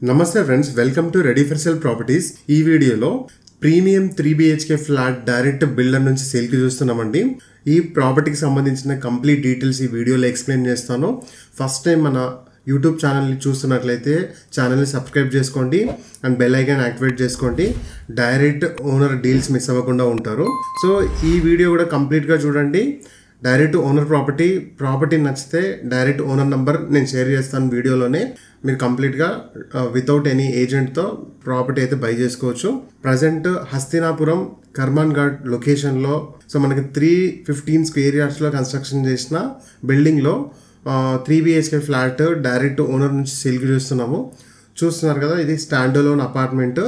నమస్తే friends, welcome to ready for sale properties. ఈ వీడియోలో premium 3 BHK flat direct builder నుంచి సేల్కి చూస్తున్నామండి. ఈ ప్రాపర్టీకి సంబంధించిన కంప్లీట్ డీటెయిల్స్ ఈ వీడియోలో ఎక్స్ప్లెయిన్ చేస్తాను. ఫస్ట్ టైం మన యూట్యూబ్ ఛానల్ని చూస్తున్నట్లయితే ఛానల్ని సబ్స్క్రైబ్ చేసుకోండి అండ్ బెల్ ఐకాన్ యాక్టివేట్ చేసుకోండి. డైరెక్ట్ ఓనర్ డీల్స్ మిస్ అవ్వకుండా ఉంటారు. సో ఈ వీడియో కూడా కంప్లీట్గా చూడండి. డైరెక్ట్ ఓనర్ ప్రాపర్టీ నచ్చితే డైరెక్ట్ ఓనర్ నంబర్ నేను షేర్ చేస్తాను వీడియోలోనే. మీరు కంప్లీట్గా వితౌట్ ఎనీ ఏజెంట్తో ప్రాపర్టీ అయితే బై చేసుకోవచ్చు. ప్రజెంట్ హస్తినాపురం కర్మాన్ ఘాట్ లొకేషన్లో సో మనకి 315 స్క్వేర్ యార్డ్స్లో కన్స్ట్రక్షన్ చేసిన బిల్డింగ్లో 3 BHK ఫ్లాట్ డైరెక్ట్ ఓనర్ నుంచి సేల్కి చూస్తున్నారు కదా. ఇది stand alone apartment,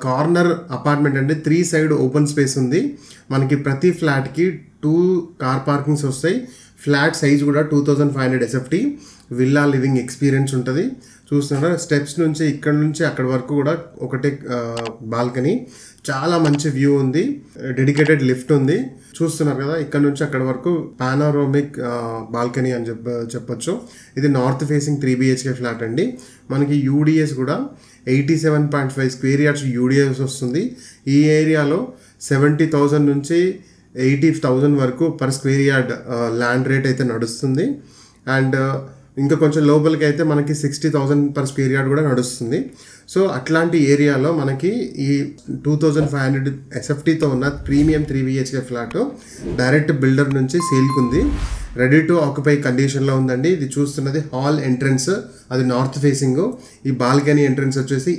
corner apartment అండి. 3 సైడ్ ఓపెన్ స్పేస్ ఉంది. మనకి ప్రతి ఫ్లాట్కి 2 కార్ పార్కింగ్స్ వస్తాయి. ఫ్లాట్ సైజ్ కూడా 2500 SFT. విల్లా లివింగ్ ఎక్స్పీరియన్స్ ఉంటుంది. చూస్తున్నారా, స్టెప్స్ నుంచి ఇక్కడ నుంచి అక్కడ వరకు కూడా ఒకటే బాల్కనీ. చాలా మంచి వ్యూ ఉంది. డెడికేటెడ్ లిఫ్ట్ ఉంది. చూస్తున్నారు కదా, ఇక్కడ నుంచి అక్కడ వరకు పానోరామిక్ బాల్కనీ అని చెప్పొచ్చు. ఇది నార్త్ ఫేసింగ్ 3 BHK ఫ్లాట్ అండి. మనకి యూడిఎస్ కూడా 87.5 స్క్వేర్ యార్డ్స్ యూడిఎస్ వస్తుంది. ఈ ఏరియాలో 70,000 నుంచి 80,000 వరకు per square yard land rate అయితే నడుస్తుంది. అండ్ ఇంకా కొంచెం లోపలికి అయితే మనకి 60,000 పర్ స్క్వేర్ యార్డ్ కూడా నడుస్తుంది. సో అట్లాంటి ఏరియాలో మనకి ఈ 2500 SFTతో ఉన్న premium 3 BHK flat direct builder నుంచి సేల్కి ఉంది. రెడీ టు ఆక్యుపై కండిషన్లో ఉందండి. ఇది చూస్తున్నది హాల్ ఎంట్రన్స్, అది నార్త్ ఫేసింగ్. ఈ బాల్కనీ ఎంట్రన్స్ వచ్చేసి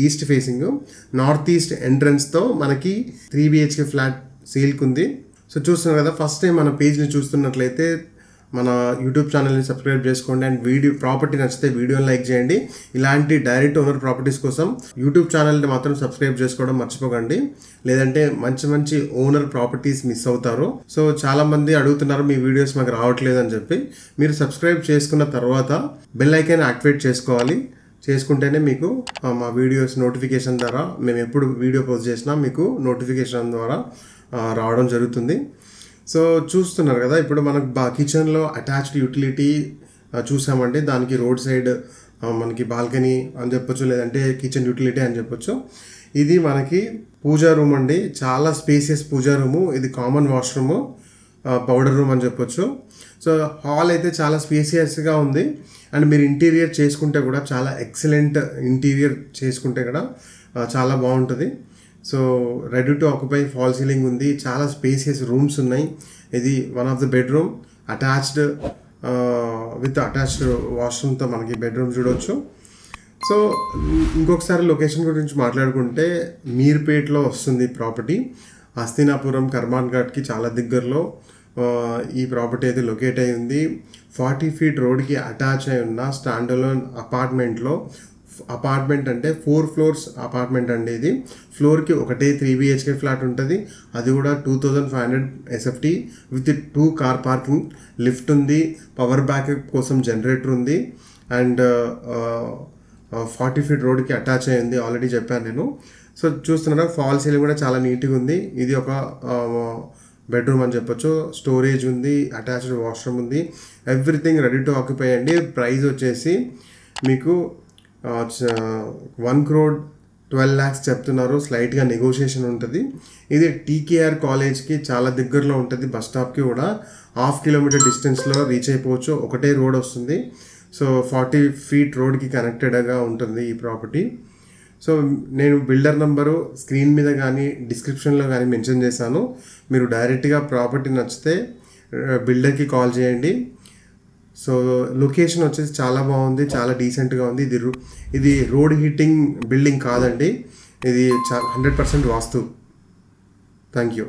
ఈస్ట్ ఫేసింగ్. నార్త్ ఈస్ట్ ఎంట్రన్స్తో మనకి 3 BHK ఫ్లాట్ సేల్కి ఉంది. సో చూస్తున్నారు కదా, ఫస్ట్ టైం మన పేజ్ని చూస్తున్నట్లయితే మన యూట్యూబ్ ఛానల్ని సబ్స్క్రైబ్ చేసుకోండి అండ్ ప్రాపర్టీ నచ్చితే వీడియోని లైక్ చేయండి. ఇలాంటి డైరెక్ట్ ఓనర్ ప్రాపర్టీస్ కోసం యూట్యూబ్ ఛానల్ని మాత్రం సబ్స్క్రైబ్ చేసుకోవడం మర్చిపోకండి, లేదంటే మంచి మంచి ఓనర్ ప్రాపర్టీస్ మిస్ అవుతారు. సో చాలామంది అడుగుతున్నారు మీ వీడియోస్ మాకు రావట్లేదు అని చెప్పి. మీరు సబ్స్క్రైబ్ చేసుకున్న తర్వాత బెల్ ఐకాన్ యాక్టివేట్ చేసుకోవాలి. చేసుకుంటేనే మీకు మా వీడియోస్ నోటిఫికేషన్ ద్వారా మేము ఎప్పుడు వీడియో పోస్ట్ చేసినా మీకు నోటిఫికేషన్ ద్వారా రావడం జరుగుతుంది. సో చూస్తున్నారు కదా, ఇప్పుడు మనకు కిచెన్లో అటాచ్డ్ యూటిలిటీ చూసామండి. దానికి రోడ్ సైడ్ మనకి బాల్కనీ అని చెప్పొచ్చు, లేదంటే కిచెన్ యూటిలిటీ అని చెప్పొచ్చు. ఇది మనకి పూజా రూమ్ అండి. చాలా స్పేసియస్ పూజా రూము. ఇది కామన్ వాష్రూము, పౌడర్ రూమ్ అని చెప్పొచ్చు. సో హాల్ అయితే చాలా స్పేసియస్గా ఉంది. అండ్ మీరు ఇంటీరియర్ చేసుకుంటే కూడా చాలా ఎక్సలెంట్ ఇంటీరియర్ చేసుకుంటే కూడా చాలా బాగుంటుంది. So ready to occupy, fall ceiling ఉంది. చాలా స్పేసియస్ రూమ్స్ ఉన్నాయి. ఇది one of the bedroom attached with attached వాష్రూమ్తో మనకి బెడ్రూమ్ చూడవచ్చు. సో ఇంకొకసారి లొకేషన్ గురించి మాట్లాడుకుంటే మీర్పేట్లో వస్తుంది ప్రాపర్టీ. హస్తినాపురం కర్మాన్ ఘాట్కి చాలా దగ్గరలో ఈ ప్రాపర్టీ అయితే లొకేట్ అయి ఉంది. 40 feet రోడ్కి అటాచ్ అయి ఉన్న స్టాండ్ అలోన్ అపార్ట్మెంట్ అంటే 4 floors అపార్ట్మెంట్ అండి. ఇది ఫ్లోర్కి ఒకటే 3 BHK ఫ్లాట్ ఉంటుంది. అది కూడా 2500 SFT with 2 car parking, lift ఉంది, పవర్ బ్యాకప్ కోసం జనరేటర్ ఉంది. అండ్ 40 feet రోడ్కి అటాచ్ అయ్యింది, ఆల్రెడీ చెప్పాను నేను. సో చూస్తున్నారా, ఫాల్ సీలింగ్ కూడా చాలా నీట్గా ఉంది. ఇది ఒక బెడ్రూమ్ అని చెప్పొచ్చు. స్టోరేజ్ ఉంది, అటాచ్డ్ వాష్రూమ్ ఉంది, ఎవ్రీథింగ్ రెడీ టు ఆక్యుపై అండి. ప్రైస్ వచ్చేసి మీకు 1,12 lakhs చెప్తున్నారు. స్లైట్గా నెగోషియేషన్ ఉంటుంది. ఇది TKR కాలేజ్కి చాలా దగ్గరలో ఉంటుంది. బస్ స్టాప్కి కూడా 1/2 kilometer డిస్టెన్స్లో రీచ్ అయిపోవచ్చు. ఒకటే రోడ్ వస్తుంది. సో 40 feet రోడ్కి కనెక్టెడ్గా ఉంటుంది ఈ ప్రాపర్టీ. సో నేను బిల్డర్ నంబరు స్క్రీన్ మీద కానీ డిస్క్రిప్షన్లో కానీ మెన్షన్ చేశాను. మీరు డైరెక్ట్గా ప్రాపర్టీ నచ్చితే బిల్డర్కి కాల్ చేయండి. సో లొకేషన్ వచ్చేసి చాలా బాగుంది, చాలా డీసెంట్గా ఉంది. ఇది రోడ్ హీటింగ్ బిల్డింగ్ కాదండి, ఇది 100% వాస్తు. Thank you.